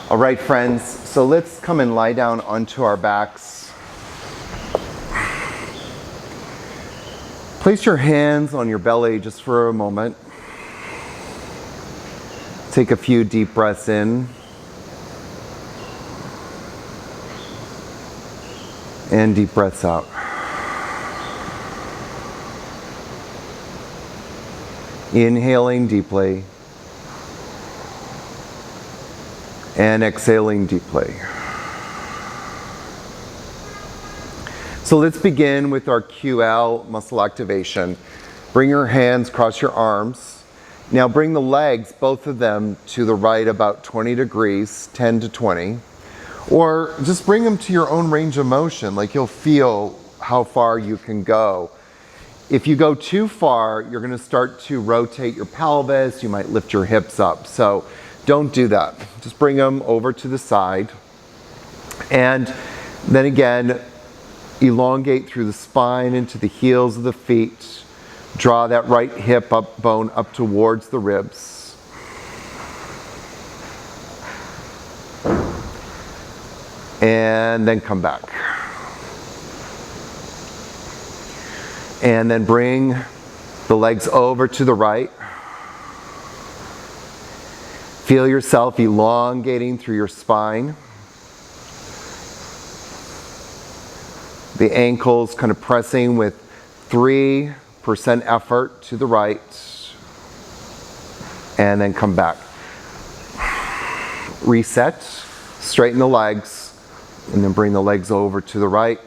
All right, friends, so let's come and lie down onto our backs. Place your hands on your belly just for a moment. Take a few deep breaths in and deep breaths out. Inhaling deeply and exhaling deeply. So let's begin with our QL muscle activation. Bring your hands across your arms. Now bring the legs, both of them, to the right about 20 degrees, 10 to 20. Or just bring them to your own range of motion, like you'll feel how far you can go. If you go too far, you're going to start to rotate your pelvis. You might lift your hips up. So don't do that. Just bring them over to the side. And then again, elongate through the spine into the heels of the feet. Draw that right hip bone up towards the ribs. And then come back. And then bring the legs over to the right. Feel yourself elongating through your spine. The ankles kind of pressing with 3% effort to the right. And then come back. Reset, straighten the legs, and then bring the legs over to the right.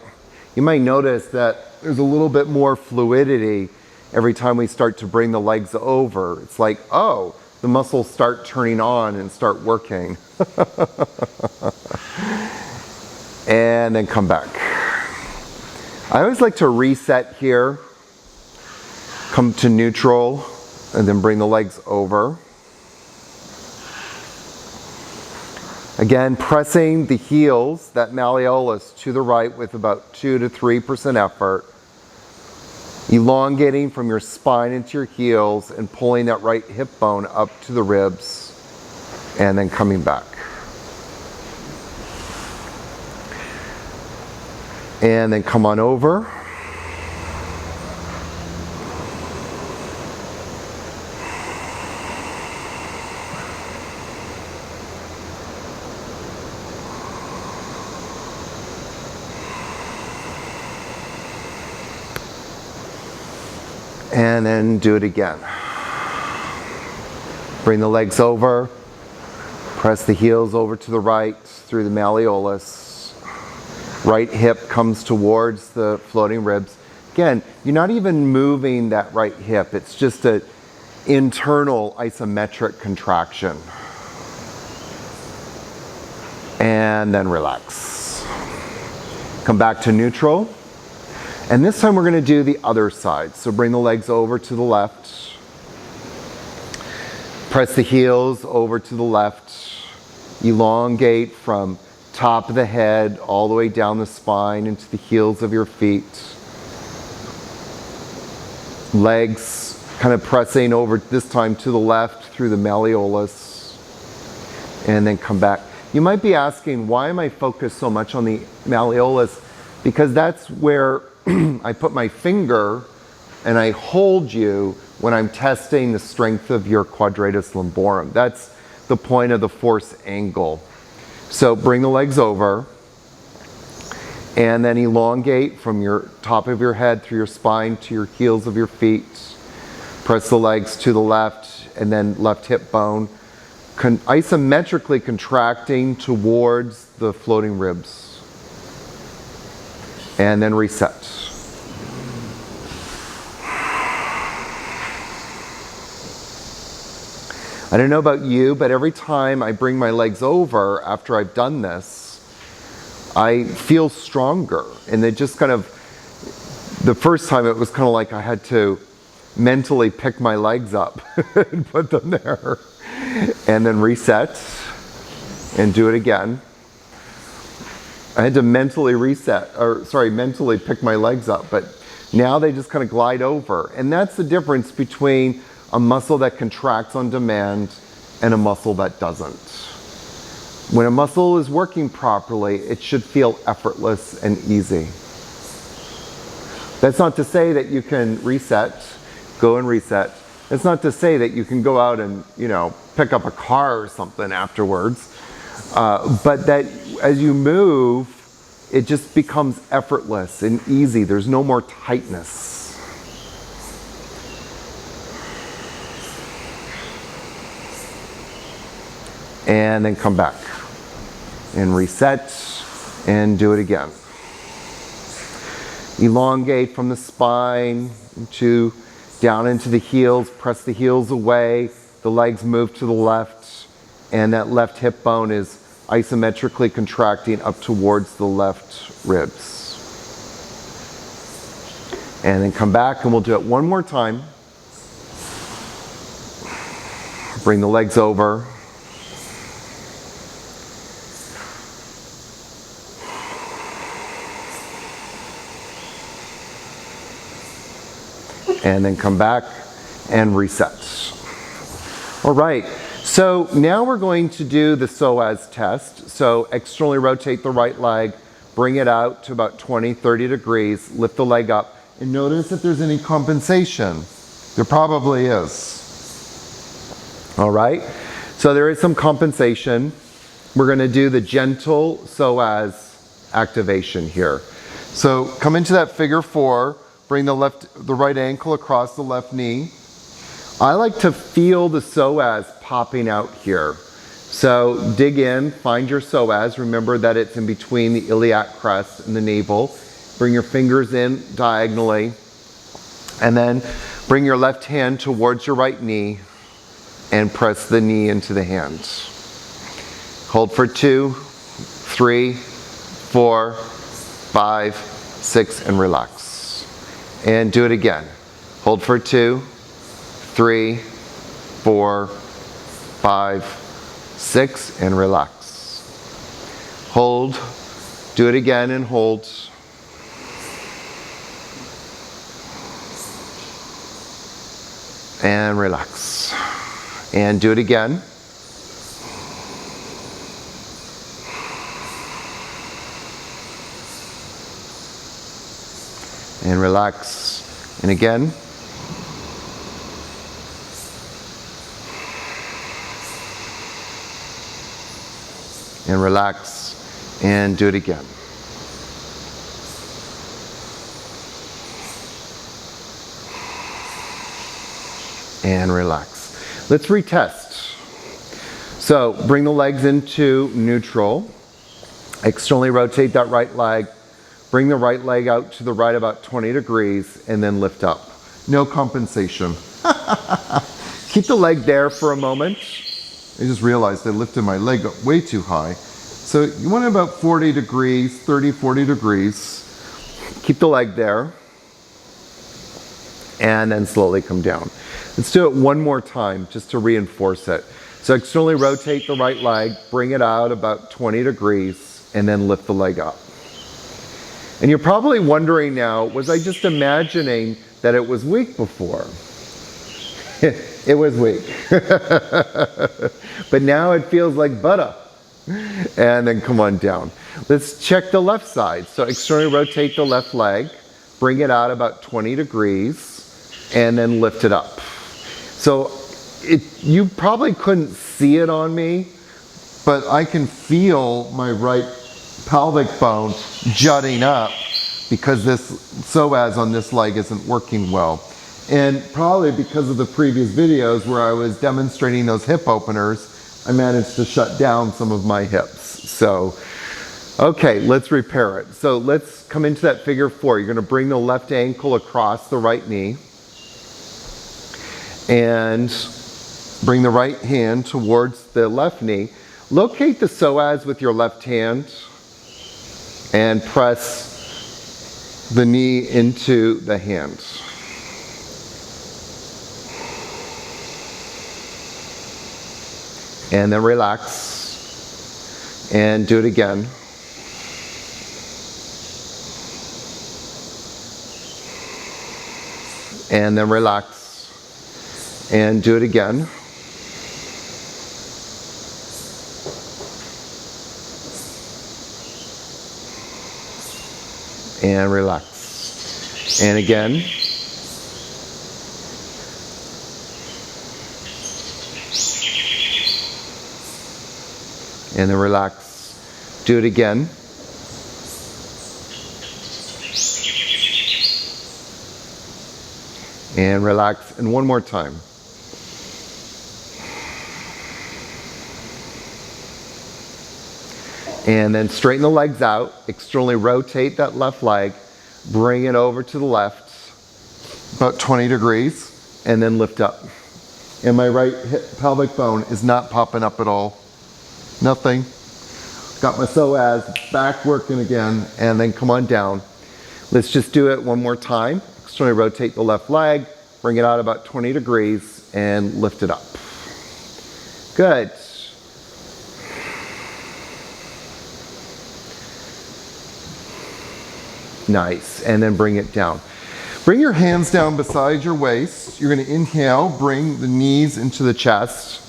You might notice that there's a little bit more fluidity every time we start to bring the legs over. It's like, oh, the muscles start turning on and start working. And then come back. I always like to reset here, come to neutral, and then bring the legs over. Again, pressing the heels, that malleolus, to the right with about 2 to 3% effort. Elongating from your spine into your heels and pulling that right hip bone up to the ribs. And then coming back. And then come on over. And then do it again. Bring the legs over. Press the heels over to the right through the malleolus. Right hip comes towards the floating ribs. Again, you're not even moving that right hip. It's just an internal isometric contraction. And then relax. Come back to neutral. And this time we're going to do the other side. So bring the legs over to the left. Press the heels over to the left. Elongate from top of the head all the way down the spine into the heels of your feet. Legs kind of pressing over this time to the left through the malleolus. And then come back. You might be asking, why am I focused so much on the malleolus? Because that's where I put my finger and I hold you when I'm testing the strength of your quadratus lumborum. That's the point of the force angle. So bring the legs over and then elongate from your top of your head through your spine to your heels of your feet. Press the legs to the left and then left hip bone. Isometrically contracting towards the floating ribs. And then reset. I don't know about you, but every time I bring my legs over after I've done this, I feel stronger. And it just kind of, the first time it was kind of like I had to mentally pick my legs up and put them there. And then reset and do it again. I had to mentally mentally pick my legs up, but now they just kind of glide over. And that's the difference between a muscle that contracts on demand and a muscle that doesn't. When a muscle is working properly, it should feel effortless and easy. That's not to say that you can go and reset. It's not to say that you can go out and, pick up a car or something afterwards. But that as you move, it just becomes effortless and easy. There's no more tightness. And then come back and reset and do it again. Elongate from the spine down into the heels, press the heels away, the legs move to the left, and that left hip bone is isometrically contracting up towards the left ribs. And then come back and we'll do it one more time. Bring the legs over. And then come back and reset. All right, so now we're going to do the psoas test. So externally rotate the right leg, bring it out to about 20, 30 degrees, lift the leg up, and notice if there's any compensation. There probably is. All right, so there is some compensation. We're gonna do the gentle psoas activation here. So come into that figure 4, bring the right ankle across the left knee. I like to feel the psoas popping out here. So dig in, find your psoas. Remember that it's in between the iliac crest and the navel. Bring your fingers in diagonally. And then bring your left hand towards your right knee and press the knee into the hand. Hold for 2, 3, 4, 5, 6, and relax. And do it again. Hold for 2, 3, 4, 5, 6, and relax. Hold. Do it again and hold. And relax. And do it again. And relax. And again. And relax. And do it again. And relax. Let's retest. So bring the legs into neutral. Externally rotate that right leg. Bring the right leg out to the right about 20 degrees and then lift up. No compensation. Keep the leg there for a moment. I just realized I lifted my leg up way too high. So you want it about 40 degrees, 30, 40 degrees. Keep the leg there. And then slowly come down. Let's do it one more time just to reinforce it. So externally rotate the right leg, bring it out about 20 degrees, and then lift the leg up. And you're probably wondering now, was I just imagining that it was weak before? It was weak. But now it feels like butter. And then come on down. Let's check the left side. So externally rotate the left leg, bring it out about 20 degrees, and then lift it up. So you probably couldn't see it on me, but I can feel my right pelvic bone jutting up because this psoas on this leg isn't working well. And probably because of the previous videos where I was demonstrating those hip openers, I managed to shut down some of my hips. So, okay, let's repair it. So let's come into that figure 4. You're going to bring the left ankle across the right knee and bring the right hand towards the left knee. Locate the psoas with your left hand and press the knee into the hand. And then relax and do it again. And then relax and do it again. and relax. And again. And then relax. Do it again. And relax. And one more time. And then straighten the legs out. Externally rotate that left leg. Bring it over to the left. About 20 degrees. And then lift up. And my right hip pelvic bone is not popping up at all. Nothing. Got my psoas back working again, and then come on down. Let's just do it one more time. Externally rotate the left leg, bring it out about 20 degrees, and lift it up. Good. Nice. And then bring it down. Bring your hands down beside your waist. You're going to inhale, bring the knees into the chest.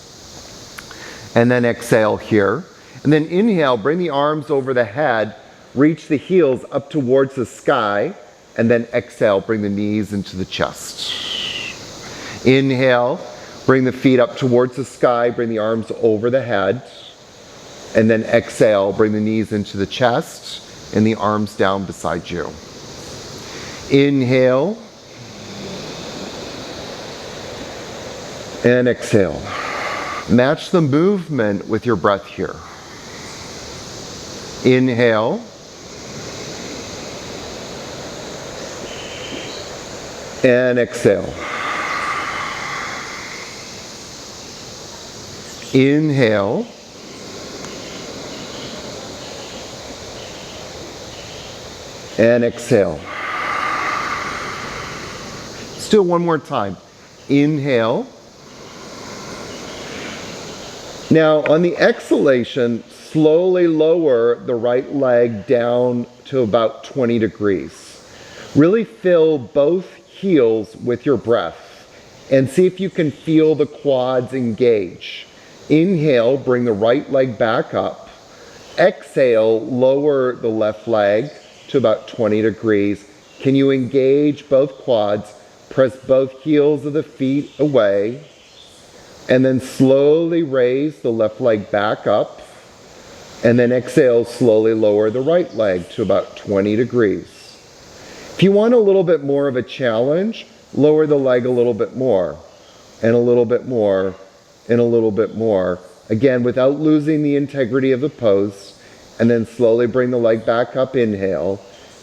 And then exhale here. And then inhale, bring the arms over the head, reach the heels up towards the sky, and then exhale, bring the knees into the chest. Inhale, bring the feet up towards the sky, bring the arms over the head, and then exhale, bring the knees into the chest and the arms down beside you. Inhale, and exhale. Match the movement with your breath here. Inhale. And exhale. Inhale. And exhale. Let's do it one more time. Inhale. Now, on the exhalation, slowly lower the right leg down to about 20 degrees. Really fill both heels with your breath and see if you can feel the quads engage. Inhale, bring the right leg back up. Exhale, lower the left leg to about 20 degrees. Can you engage both quads? Press both heels of the feet away. And then slowly raise the left leg back up. And then exhale, slowly lower the right leg to about 20 degrees. If you want a little bit more of a challenge, lower the leg a little bit more, and a little bit more, and a little bit more. Again, without losing the integrity of the pose. And then slowly bring the leg back up, inhale.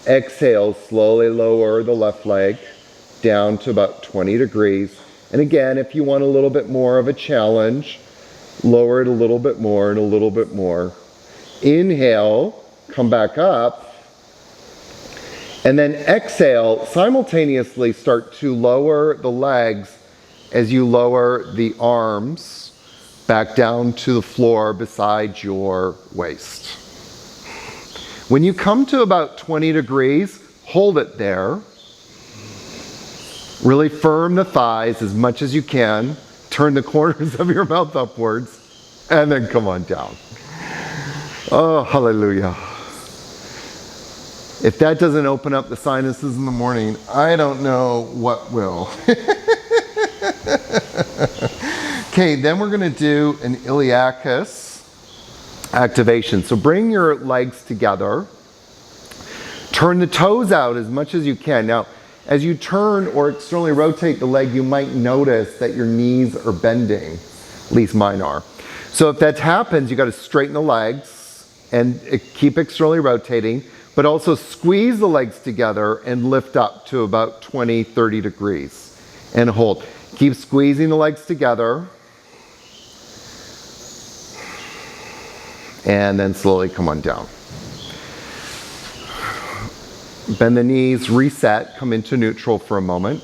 Exhale, slowly lower the left leg down to about 20 degrees. And again, if you want a little bit more of a challenge, lower it a little bit more and a little bit more. Inhale, come back up. And then exhale, simultaneously start to lower the legs as you lower the arms back down to the floor beside your waist. When you come to about 20 degrees, hold it there. Really firm the thighs as much as you can. Turn the corners of your mouth upwards. And then come on down. Oh, hallelujah. If that doesn't open up the sinuses in the morning, I don't know what will. Okay, then we're going to do an iliacus activation. So bring your legs together. Turn the toes out as much as you can. Now, as you turn or externally rotate the leg, you might notice that your knees are bending. At least mine are. So if that happens, you got to straighten the legs and keep externally rotating, but also squeeze the legs together and lift up to about 20, 30 degrees and hold. Keep squeezing the legs together and then slowly come on down. Bend the knees, reset, come into neutral for a moment.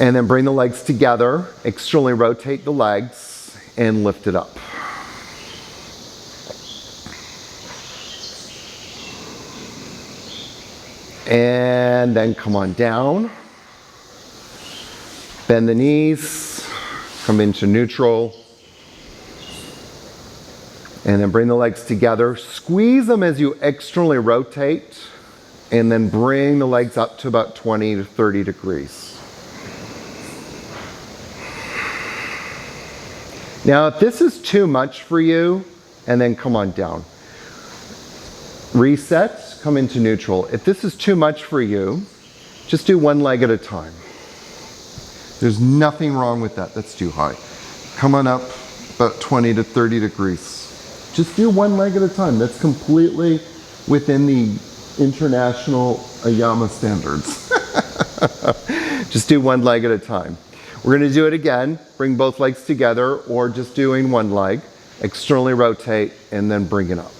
And then bring the legs together, externally rotate the legs, and lift it up. And then come on down. Bend the knees, come into neutral. And then bring the legs together. Squeeze them as you externally rotate. And then bring the legs up to about 20 to 30 degrees. Now, if this is too much for you, and then come on down. Reset, come into neutral. If this is too much for you, just do one leg at a time. There's nothing wrong with that. That's too high. Come on up about 20 to 30 degrees. Just do one leg at a time. That's completely within the international AYAMA standards. Just do one leg at a time. We're going to do it again. Bring both legs together, or just doing one leg. Externally rotate and then bring it up.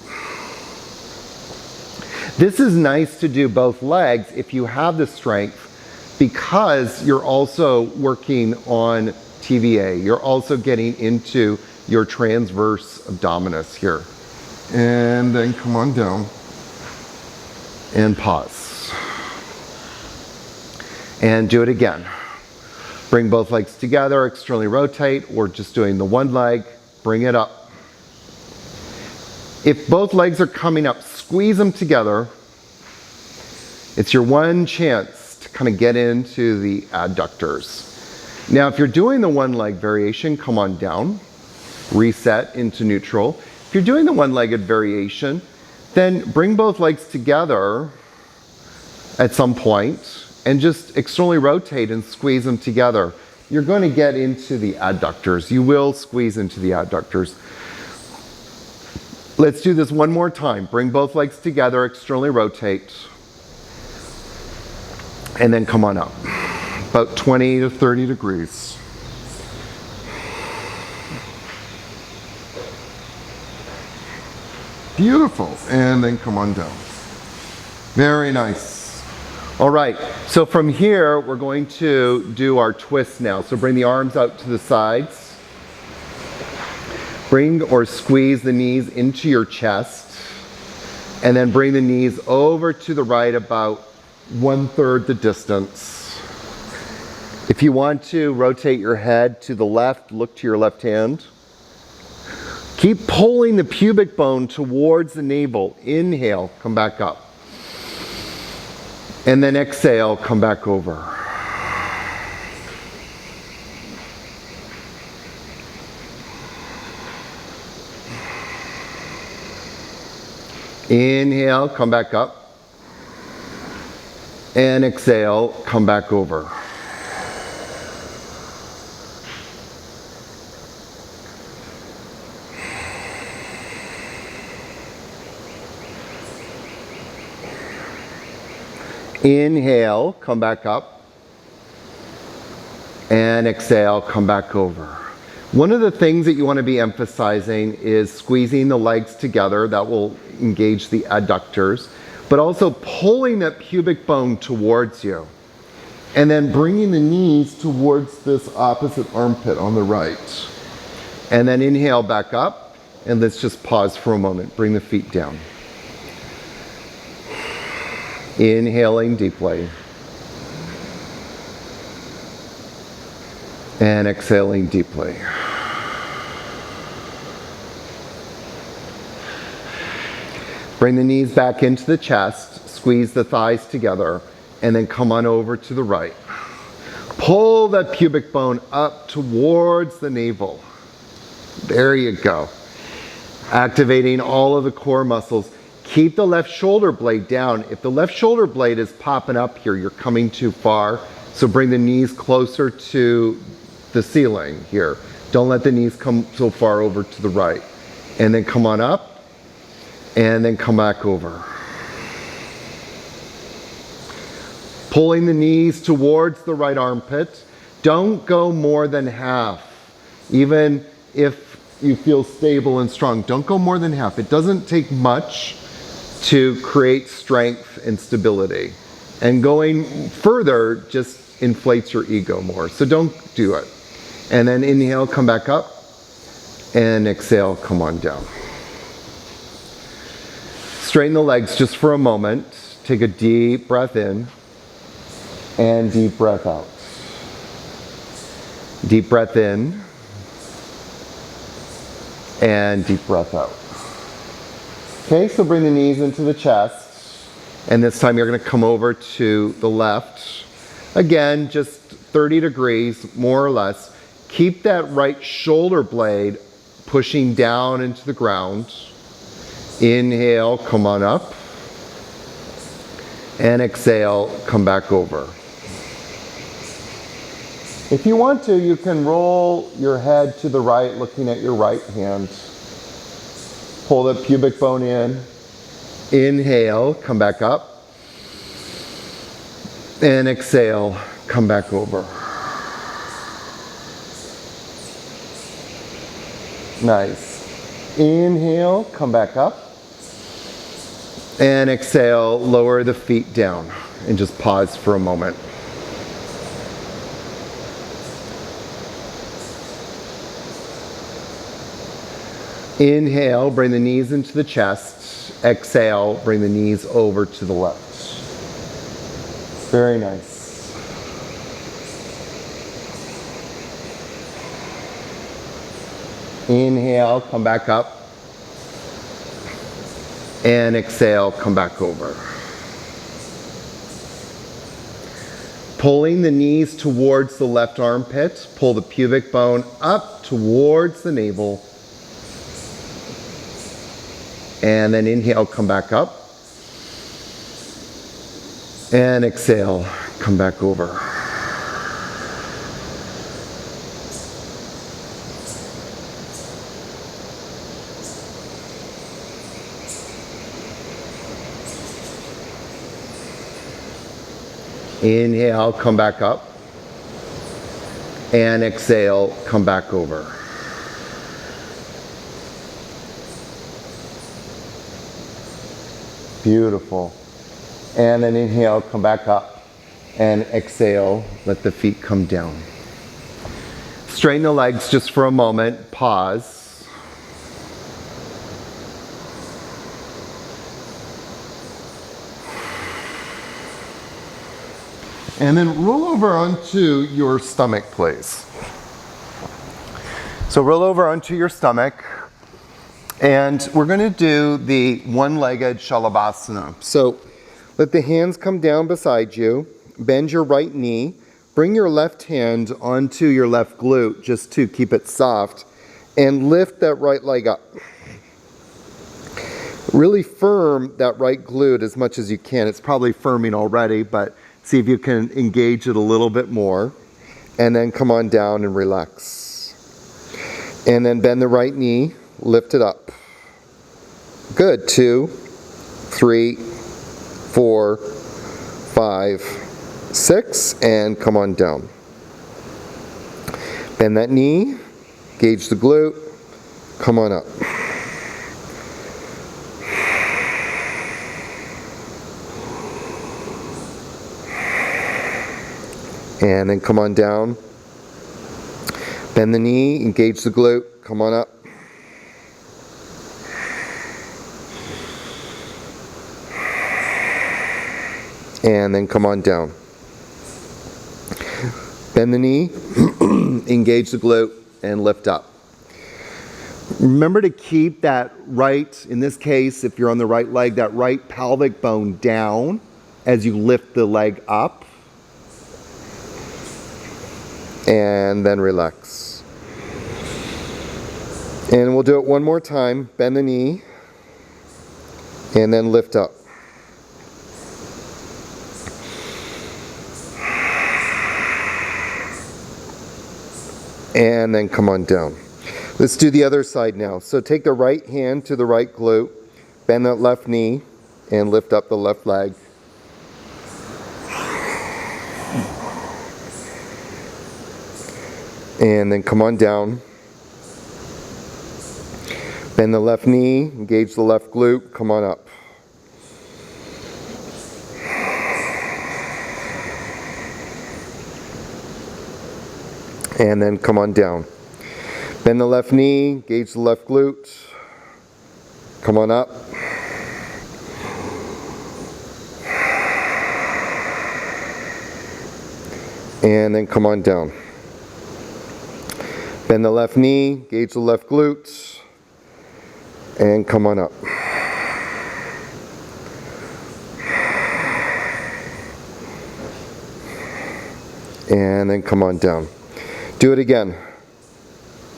This is nice to do both legs if you have the strength, because you're also working on TVA. You're also getting into your transverse abdominis here. And then come on down and pause. And do it again. Bring both legs together, externally rotate, or just doing the one leg, bring it up. If both legs are coming up, squeeze them together. It's your one chance to kind of get into the adductors. Now, if you're doing the one leg variation, come on down, reset into neutral. If you're doing the one-legged variation, then bring both legs together at some point and just externally rotate and squeeze them together. You're going to get into the adductors. You will squeeze into the adductors. Let's do this one more time. Bring both legs together, externally rotate, and then come on up. About 20 to 30 degrees. Beautiful. And then come on down. Very nice. All right, so from here, we're going to do our twist now. So bring the arms out to the sides. Bring or squeeze the knees into your chest. And then bring the knees over to the right about 1/3 the distance. If you want to rotate your head to the left, look to your left hand. Keep pulling the pubic bone towards the navel. Inhale, come back up. And then exhale, come back over. Inhale, come back up. And exhale, come back over. Inhale, come back up, and exhale, come back over. One of the things that you want to be emphasizing is squeezing the legs together. That will engage the adductors, but also pulling that pubic bone towards you. And then bringing the knees towards this opposite armpit on the right. And then inhale back up, and let's just pause for a moment. Bring the feet down. Inhaling deeply. And exhaling deeply. Bring the knees back into the chest, squeeze the thighs together, and then come on over to the right. Pull that pubic bone up towards the navel. There you go. Activating all of the core muscles. Keep the left shoulder blade down. If the left shoulder blade is popping up here, you're coming too far. So bring the knees closer to the ceiling here. Don't let the knees come so far over to the right. And then come on up, and then come back over. Pulling the knees towards the right armpit. Don't go more than half. Even if you feel stable and strong, don't go more than half. It doesn't take much to create strength and stability. And going further just inflates your ego more. So don't do it. And then inhale, come back up. And exhale, come on down. Straighten the legs just for a moment. Take a deep breath in. And deep breath out. Deep breath in. And deep breath out. Okay, so bring the knees into the chest. And this time you're going to come over to the left. Again, just 30 degrees, more or less. Keep that right shoulder blade pushing down into the ground. Inhale, come on up. And exhale, come back over. If you want to, you can roll your head to the right, looking at your right hand. Pull the pubic bone in. Inhale, come back up. And exhale, come back over. Nice. Inhale, come back up. And exhale, lower the feet down. And just pause for a moment. Inhale, bring the knees into the chest. Exhale, bring the knees over to the left. Very nice. Inhale, come back up. And exhale, come back over. Pulling the knees towards the left armpit. Pull the pubic bone up towards the navel. And then inhale, come back up. And exhale, come back over. Inhale, come back up. And exhale, come back over. Beautiful. And then inhale, come back up. And exhale, let the feet come down. Straighten the legs just for a moment. Pause. And then roll over onto your stomach, please. So roll over onto your stomach. And we're going to do the one-legged Shalabhasana. So let the hands come down beside you. Bend your right knee. Bring your left hand onto your left glute just to keep it soft. And lift that right leg up. Really firm that right glute as much as you can. It's probably firming already, but see if you can engage it a little bit more. And then come on down and relax. And then bend the right knee. Lift it up. Good. 2, 3, 4, 5, 6, and come on down. Bend that knee, gauge the glute, come on up. And then come on down. Bend the knee, engage the glute, come on up. And then come on down. Bend the knee, engage the glute, and lift up. Remember to keep that right, in this case, if you're on the right leg, that right pelvic bone down as you lift the leg up. And then relax. And we'll do it one more time. Bend the knee, and then lift up. And then come on down. Let's do the other side now. So take the right hand to the right glute, bend that left knee, and lift up the left leg. And then come on down. Bend the left knee, engage the left glute, come on up. And then come on down. Bend the left knee, engage the left glute. Come on up. And then come on down. Bend the left knee, engage the left glute. And come on up. And then come on down. Do it again.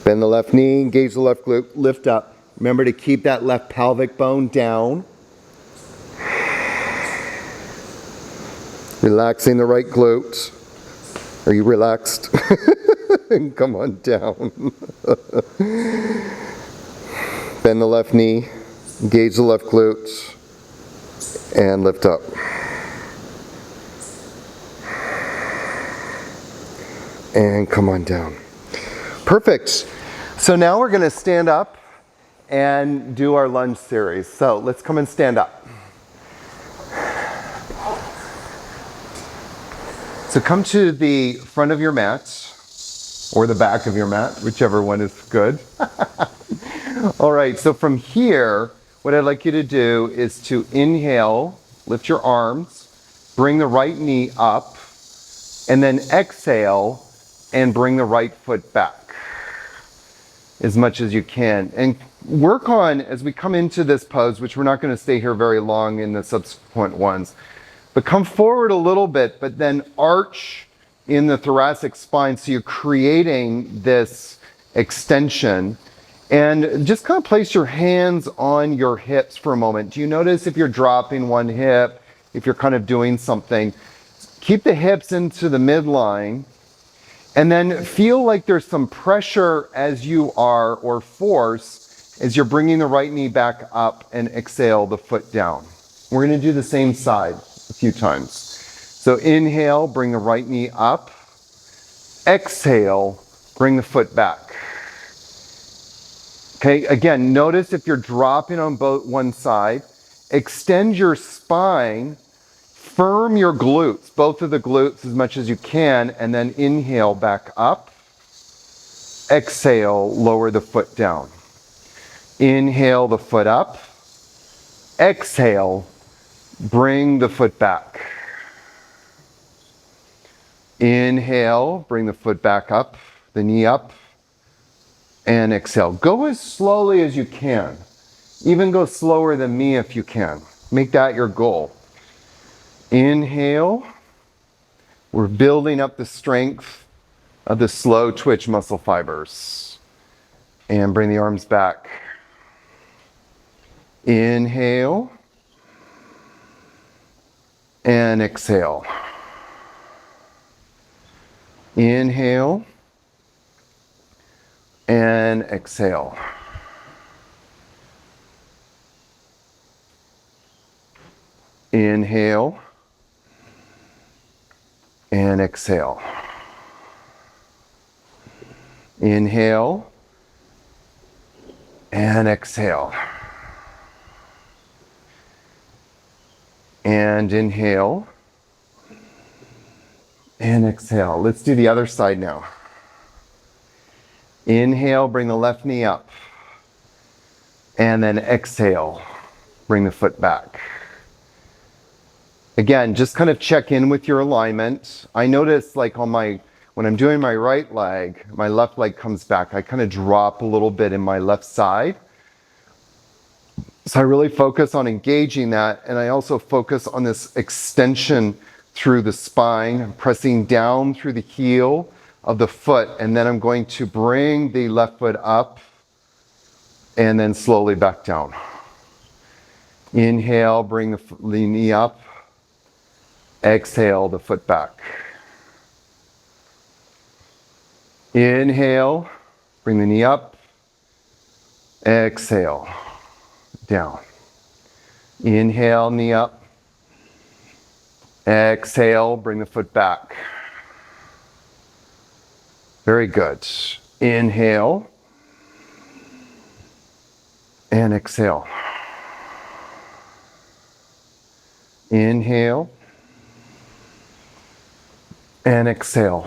Bend the left knee, engage the left glute, lift up. Remember to keep that left pelvic bone down. Relaxing the right glute. Are you relaxed? And come on down. Bend the left knee, engage the left glute, and lift up. And come on down. Perfect. So now we're going to stand up and do our lunge series. So let's come and stand up. So come to the front of your mat or the back of your mat, whichever one is good. All right, so from here, what I'd like you to do is to inhale, lift your arms, bring the right knee up, and then exhale and bring the right foot back as much as you can. And work on, as we come into this pose, which we're not going to stay here very long in the subsequent ones, but come forward a little bit, but then arch in the thoracic spine so you're creating this extension. And just kind of place your hands on your hips for a moment. Do you notice if you're dropping one hip, if you're kind of doing something? Keep the hips into the midline. And then feel like there's some pressure as you are, or force, as you're bringing the right knee back up and exhale the foot down. We're going to do the same side a few times. So inhale, bring the right knee up. Exhale, bring the foot back. Okay, again, notice if you're dropping on both one side, extend your spine. Firm your glutes, both of the glutes as much as you can, and then inhale back up. Exhale, lower the foot down. Inhale the foot up. Exhale, bring the foot back. Inhale, bring the foot back up, the knee up, and exhale. Go as slowly as you can. Even go slower than me if you can. Make that your goal. Inhale, we're building up the strength of the slow twitch muscle fibers. And bring the arms back. Inhale, and exhale. Inhale, and exhale. Inhale, and exhale. Inhale and exhale. And inhale and exhale. Let's do the other side now. Inhale, bring the left knee up. And then exhale, bring the foot back. Again, just kind of check in with your alignment. I notice like when I'm doing my right leg, my left leg comes back. I kind of drop a little bit in my left side. So I really focus on engaging that, and I also focus on this extension through the spine, pressing down through the heel of the foot, and then I'm going to bring the left foot up and then slowly back down. Inhale, bring the knee up. Exhale, the foot back. Inhale, bring the knee up. Exhale, down. Inhale, knee up. Exhale, bring the foot back. Very good. Inhale and exhale. Inhale and exhale.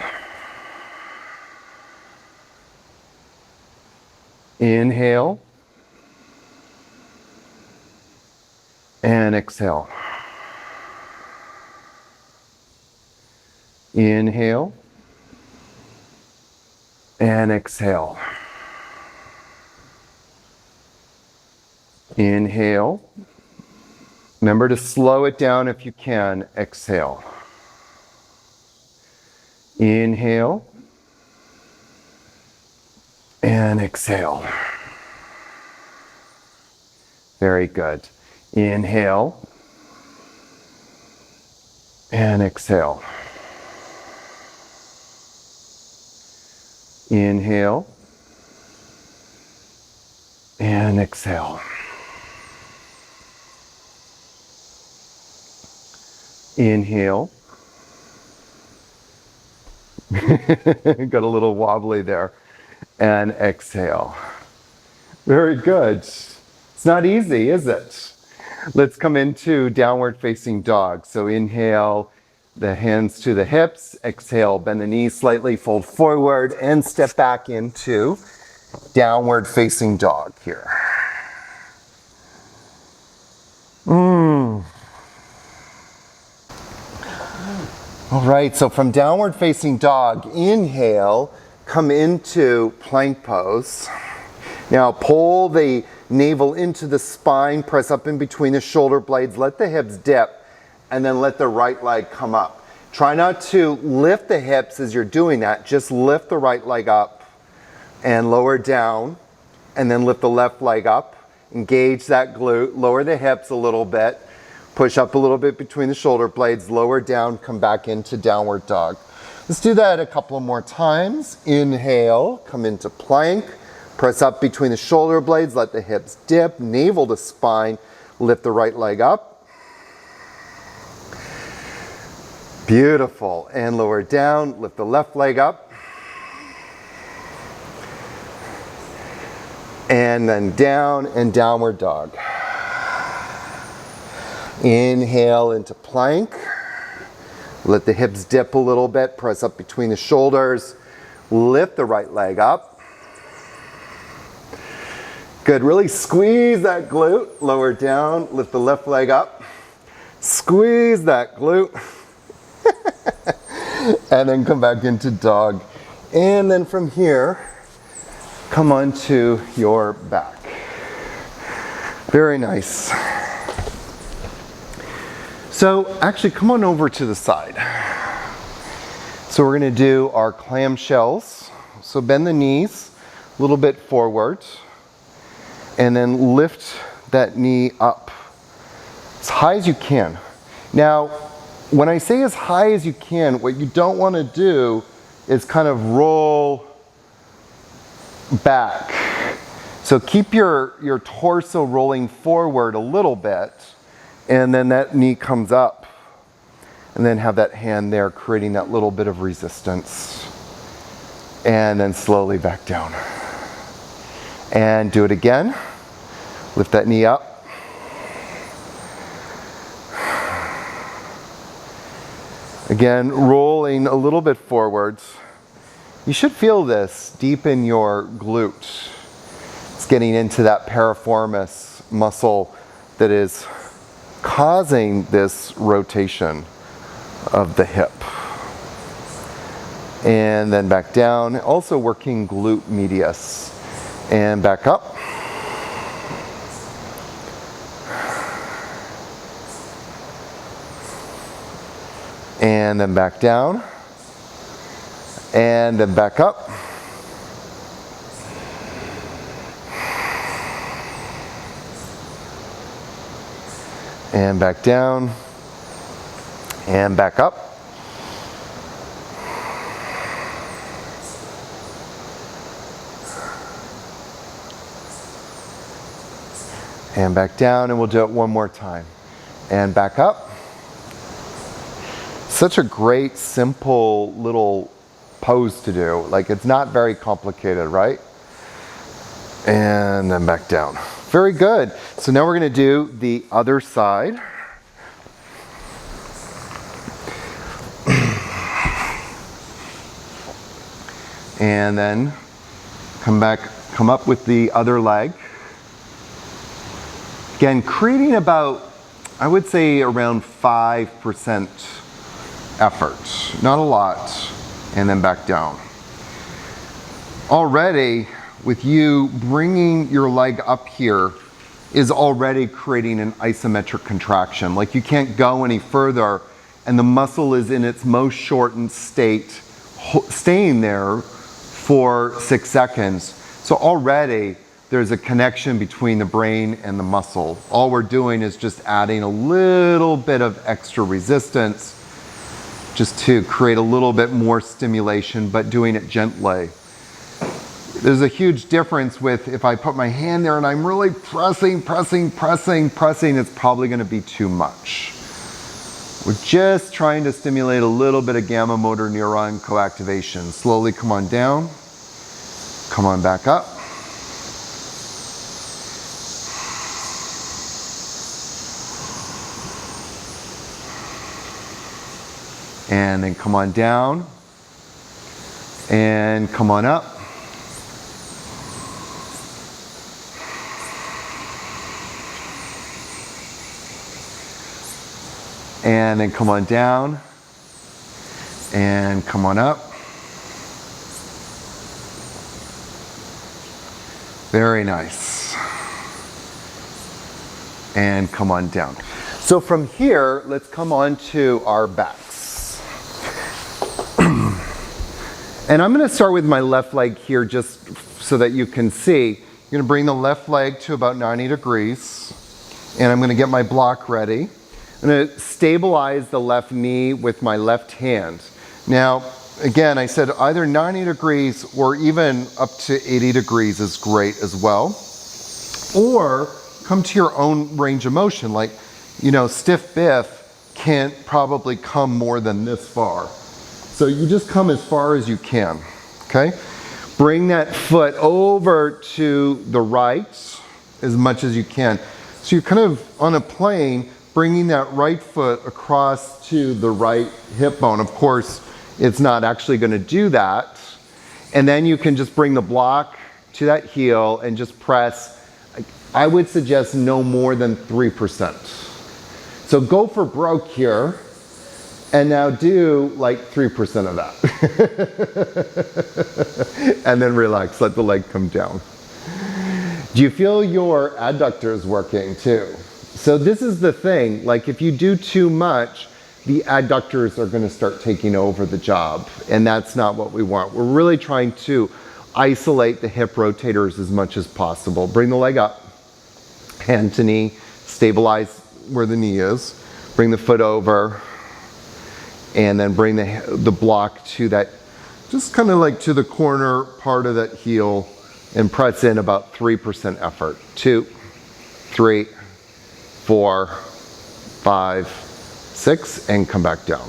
Inhale and exhale. Inhale and exhale. Inhale. Remember to slow it down if you can. Exhale. Inhale. And exhale. Very good. Inhale. And exhale. Inhale. And exhale. Inhale. Got a little wobbly there. And exhale. Very good. It's not easy, is it? Let's come into downward facing dog. So inhale, the hands to the hips. Exhale, bend the knees slightly, fold forward, and step back into downward facing dog here. All right, so from downward facing dog, inhale, come into plank pose. Now pull the navel into the spine, press up in between the shoulder blades, let the hips dip, and then let the right leg come up. Try not to lift the hips as you're doing that, just lift the right leg up and lower down, and then lift the left leg up, engage that glute, lower the hips a little bit, push up a little bit between the shoulder blades, lower down, come back into downward dog. Let's do that a couple more times. Inhale, come into plank, press up between the shoulder blades, let the hips dip, navel to spine, lift the right leg up. Beautiful, and lower down, lift the left leg up. And then down and downward dog. Inhale into plank. Let the hips dip a little bit, press up between the shoulders, lift the right leg up. Good, really squeeze that glute, lower down, lift the left leg up. Squeeze that glute. And then come back into dog. And then from here, come onto your back. Very nice. So actually come on over to the side. So we're gonna do our clamshells. So bend the knees a little bit forward and then lift that knee up as high as you can. Now, when I say as high as you can, what you don't wanna do is kind of roll back. So keep your torso rolling forward a little bit, and then that knee comes up, and then have that hand there creating that little bit of resistance. And then slowly back down. And do it again. Lift that knee up. Again, rolling a little bit forwards. You should feel this deep in your glute. It's getting into that piriformis muscle that is causing this rotation of the hip. And then back down, also working glute medius. And back up. And then back down. And then back up. And back down. And back up. And back down, and we'll do it one more time. And back up. Such a great, simple little pose to do. Like, it's not very complicated, right? And then back down. Very good. So now we're gonna do the other side. And then come up with the other leg. Again, creating about, I would say around 5% effort, not a lot, and then back down. Already, with you bringing your leg up here, is already creating an isometric contraction. Like, you can't go any further, and the muscle is in its most shortened state staying there for 6 seconds. So already there's a connection between the brain and the muscle. All we're doing is just adding a little bit of extra resistance just to create a little bit more stimulation, but doing it gently. There's a huge difference with if I put my hand there and I'm really pressing, it's probably going to be too much. We're just trying to stimulate a little bit of gamma motor neuron coactivation. Slowly come on down, come on back up. And then come on down and come on up. And then come on down and come on up. Very nice. And come on down. So from here, let's come on to our backs. And I'm going to start with my left leg here just so that you can see. You're going to bring the left leg to about 90 degrees. And I'm going to get my block ready. I'm going to stabilize the left knee with my left hand. Now, again, I said either 90 degrees or even up to 80 degrees is great as well. Or come to your own range of motion. Like, you know, stiff Biff can't probably come more than this far. So you just come as far as you can, okay? Bring that foot over to the right as much as you can. So you're kind of on a plane, bringing that right foot across to the right hip bone. Of course, it's not actually going to do that. And then you can just bring the block to that heel and just press. I would suggest no more than 3%. So go for broke here. And now do like 3% of that. And then relax, let the leg come down. Do you feel your adductors working too? So this is the thing, like if you do too much, the adductors are going to start taking over the job. And that's not what we want. We're really trying to isolate the hip rotators as much as possible. Bring the leg up, hand to knee, stabilize where the knee is. Bring the foot over. And then bring the block to that, just kind of like to the corner part of that heel and press in about 3% effort. 2, 3, 4, 5, 6, and come back down.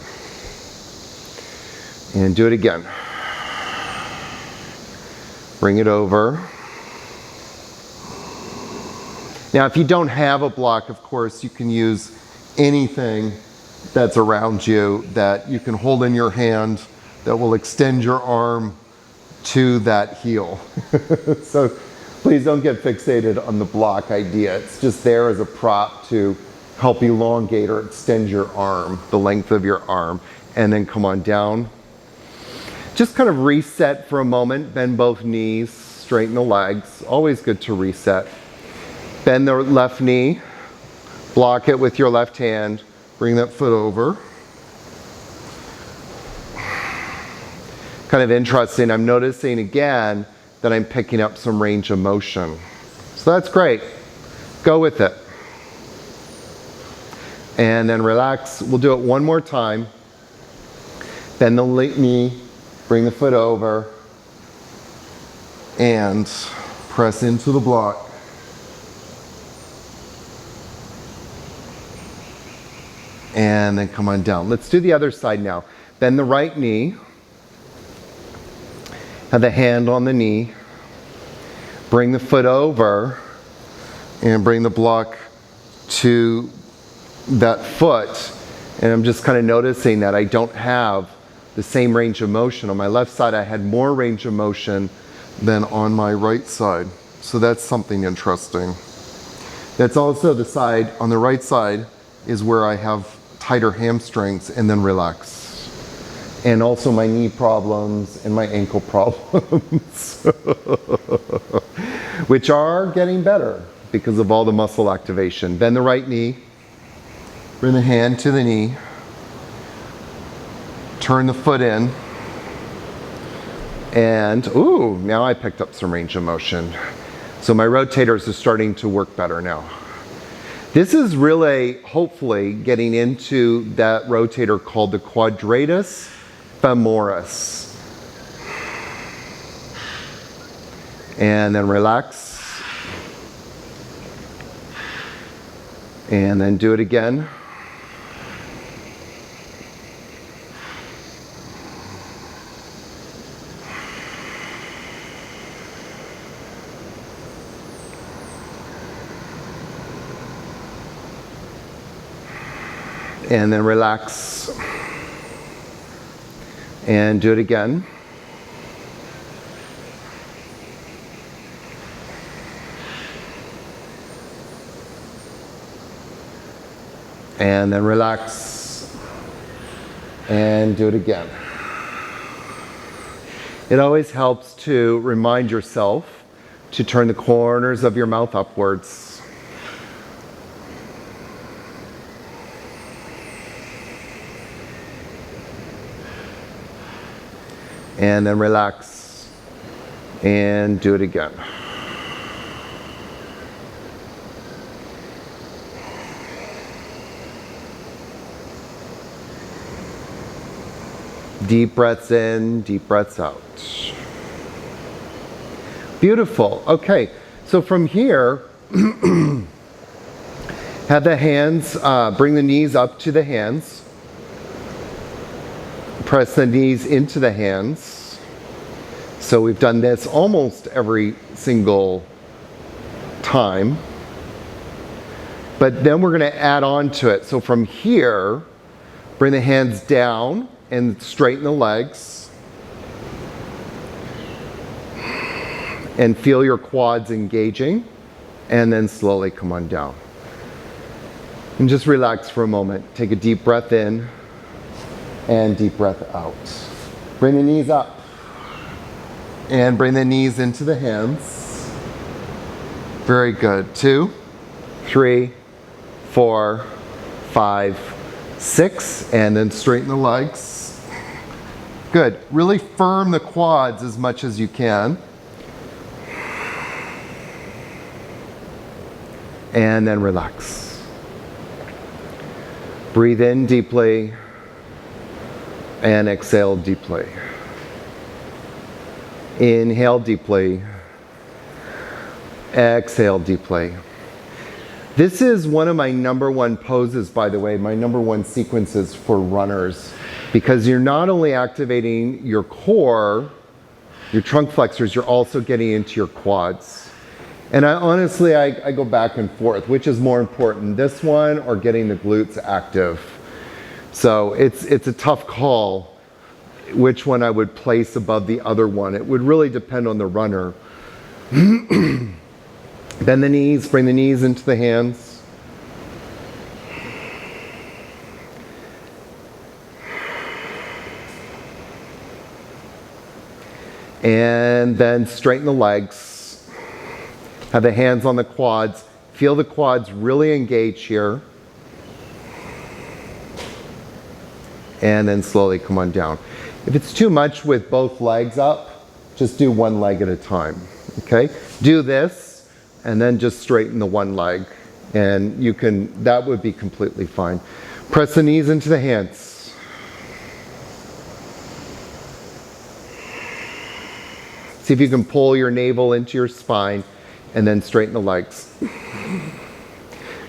And do it again. Bring it over. Now, if you don't have a block, of course, you can use anything that's around you that you can hold in your hand that will extend your arm to that heel. So please don't get fixated on the block idea. It's just there as a prop to help elongate or extend your arm, the length of your arm, and then come on down. Just kind of reset for a moment, bend both knees, straighten the legs. Always good to reset. Bend the left knee, block it with your left hand. Bring that foot over. Kind of interesting, I'm noticing again that I'm picking up some range of motion. So that's great. Go with it. And then relax. We'll do it one more time. Bend the knee, bring the foot over, and press into the block. And then come on down. Let's do the other side now. Bend the right knee. Have the hand on the knee. Bring the foot over and bring the block to that foot. And I'm just kind of noticing that I don't have the same range of motion. On my left side, I had more range of motion than on my right side. So that's something interesting. That's also the side, on the right side, is where I have tighter hamstrings, and then relax. And also my knee problems and my ankle problems, which are getting better because of all the muscle activation. Bend the right knee, bring the hand to the knee, turn the foot in, And, ooh, now I picked up some range of motion. So my rotators are starting to work better now. This is really, hopefully, getting into that rotator called the quadratus femoris. And then relax. And then do it again. And then relax. And do it again. And then relax. And do it again. It always helps to remind yourself to turn the corners of your mouth upwards. And then relax and do it again. Deep breaths in, deep breaths out. Beautiful. Okay, so from here, have the hands, bring the knees up to the hands. Press the knees into the hands. So we've done this almost every single time. But then we're going to add on to it. So from here, bring the hands down and straighten the legs. And feel your quads engaging. And then slowly come on down. And just relax for a moment. Take a deep breath in. And deep breath out. Bring the knees up. And bring the knees into the hands. Very good. 2, 3, 4, 5, 6. And then straighten the legs. Good. Really firm the quads as much as you can. And then relax. Breathe in deeply. And exhale deeply. Inhale deeply. Exhale deeply. This is one of my number one poses, by the way, my number one sequences for runners, because you're not only activating your core, your trunk flexors, you're also getting into your quads. And honestly, I go back and forth. Which is more important, this one or getting the glutes active? So it's a tough call which one I would place above the other one. It would really depend on the runner. Bend the knees, bring the knees into the hands. And then straighten the legs. Have the hands on the quads. Feel the quads really engage here. And then slowly come on down. If it's too much with both legs up, just do one leg at a time, okay? Do this, and then just straighten the one leg, and you can, that would be completely fine. Press the knees into the hands. See if you can pull your navel into your spine, and then straighten the legs.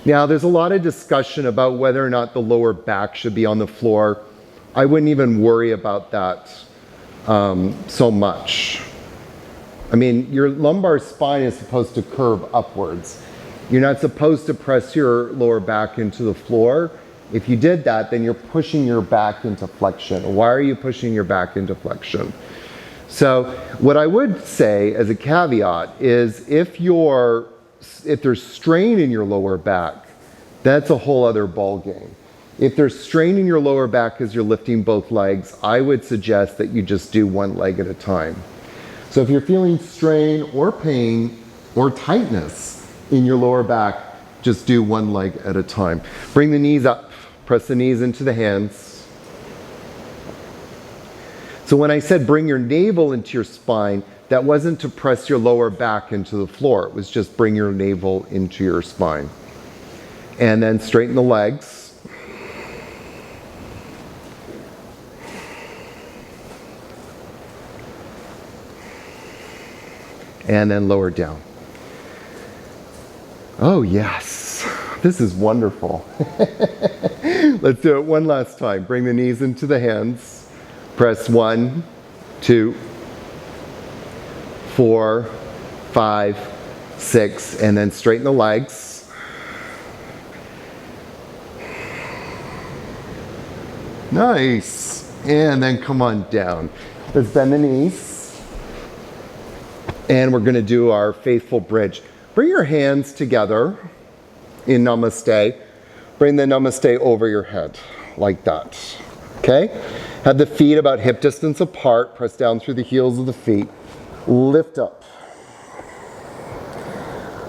Now, there's a lot of discussion about whether or not the lower back should be on the floor. I wouldn't even worry about that so much. I mean, your lumbar spine is supposed to curve upwards. You're not supposed to press your lower back into the floor. If you did that, then you're pushing your back into flexion. Why are you pushing your back into flexion? So what I would say as a caveat is if there's strain in your lower back, that's a whole other ball game. If there's strain in your lower back as you're lifting both legs, I would suggest that you just do one leg at a time. So if you're feeling strain or pain or tightness in your lower back, just do one leg at a time. Bring the knees up, press the knees into the hands. So when I said bring your navel into your spine, that wasn't to press your lower back into the floor. It was just bring your navel into your spine. And then straighten the legs. And then lower down. Oh yes, this is wonderful. Let's do it one last time. Bring the knees into the hands. Press 1, 2, 4, 5, 6, and then straighten the legs. Nice. And then come on down. Let's bend the knees. And we're going to do our faithful bridge. Bring your hands together in Namaste. Bring the Namaste over your head, like that. Okay? Have the feet about hip distance apart. Press down through the heels of the feet. Lift up.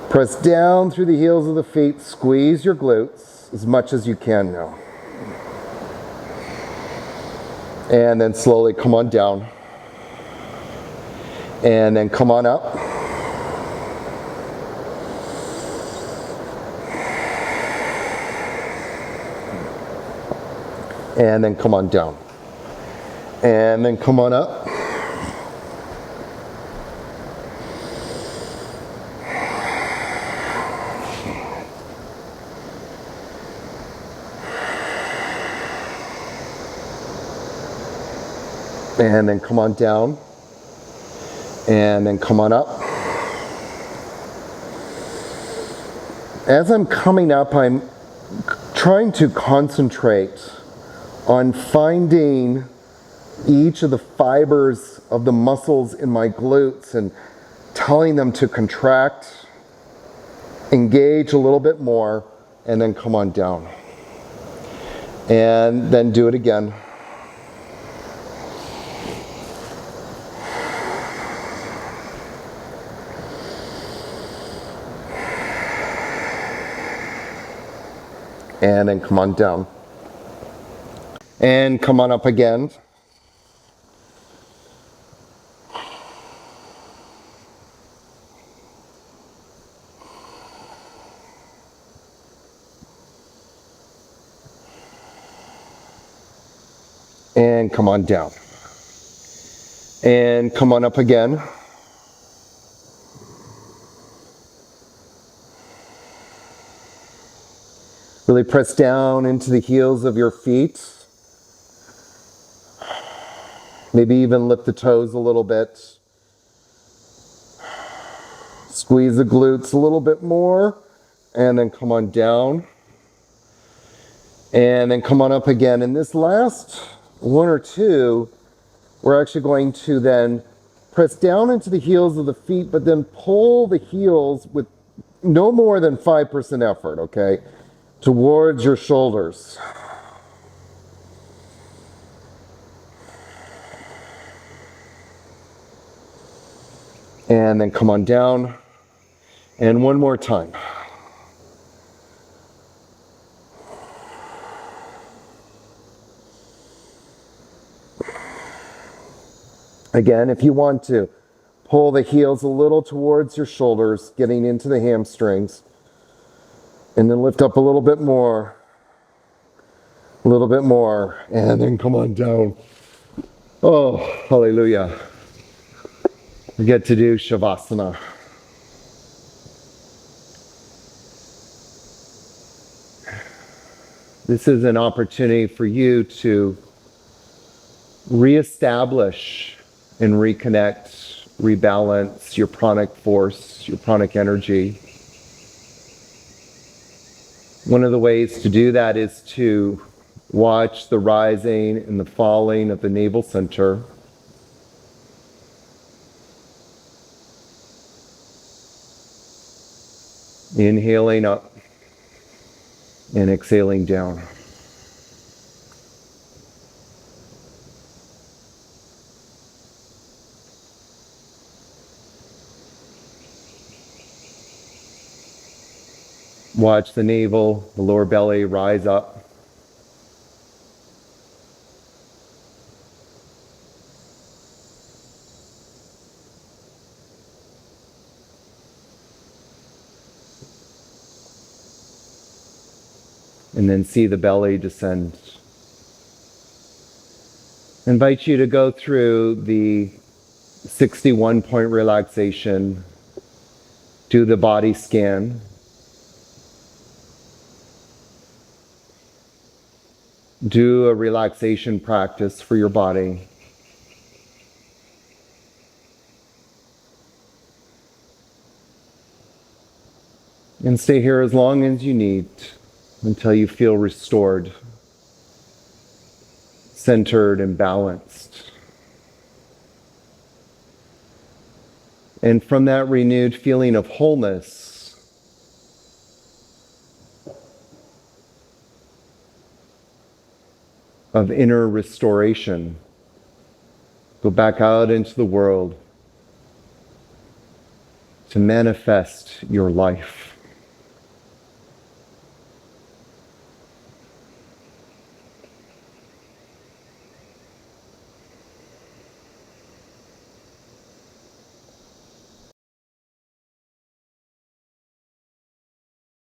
Press down through the heels of the feet. Squeeze your glutes as much as you can now. And then slowly come on down. And then come on up. And then come on down. And then come on up. And then come on down. And then come on up. As I'm coming up, I'm trying to concentrate on finding each of the fibers of the muscles in my glutes and telling them to contract, engage a little bit more, and then come on down. And then do it again. And then come on down. And come on up again. And come on down. And come on up again. Really press down into the heels of your feet. Maybe even lift the toes a little bit. Squeeze the glutes a little bit more. And then come on down. And then come on up again. In this last one or two, we're actually going to then press down into the heels of the feet, but then pull the heels with no more than 5% effort, okay, towards your shoulders. And then come on down. And one more time. Again, if you want to, pull the heels a little towards your shoulders, getting into the hamstrings. And then lift up a little bit more. A little bit more. And then come on down. Oh, hallelujah. We get to do Shavasana. This is an opportunity for you to reestablish and reconnect, rebalance your pranic force, your pranic energy. One of the ways to do that is to watch the rising and the falling of the navel center. Inhaling up and exhaling down. Watch the navel, the lower belly rise up. And then see the belly descend. I invite you to go through the 61-point relaxation, do the body scan. Do a relaxation practice for your body. And stay here as long as you need until you feel restored, centered, and balanced. And from that renewed feeling of wholeness, of inner restoration, go back out into the world to manifest your life.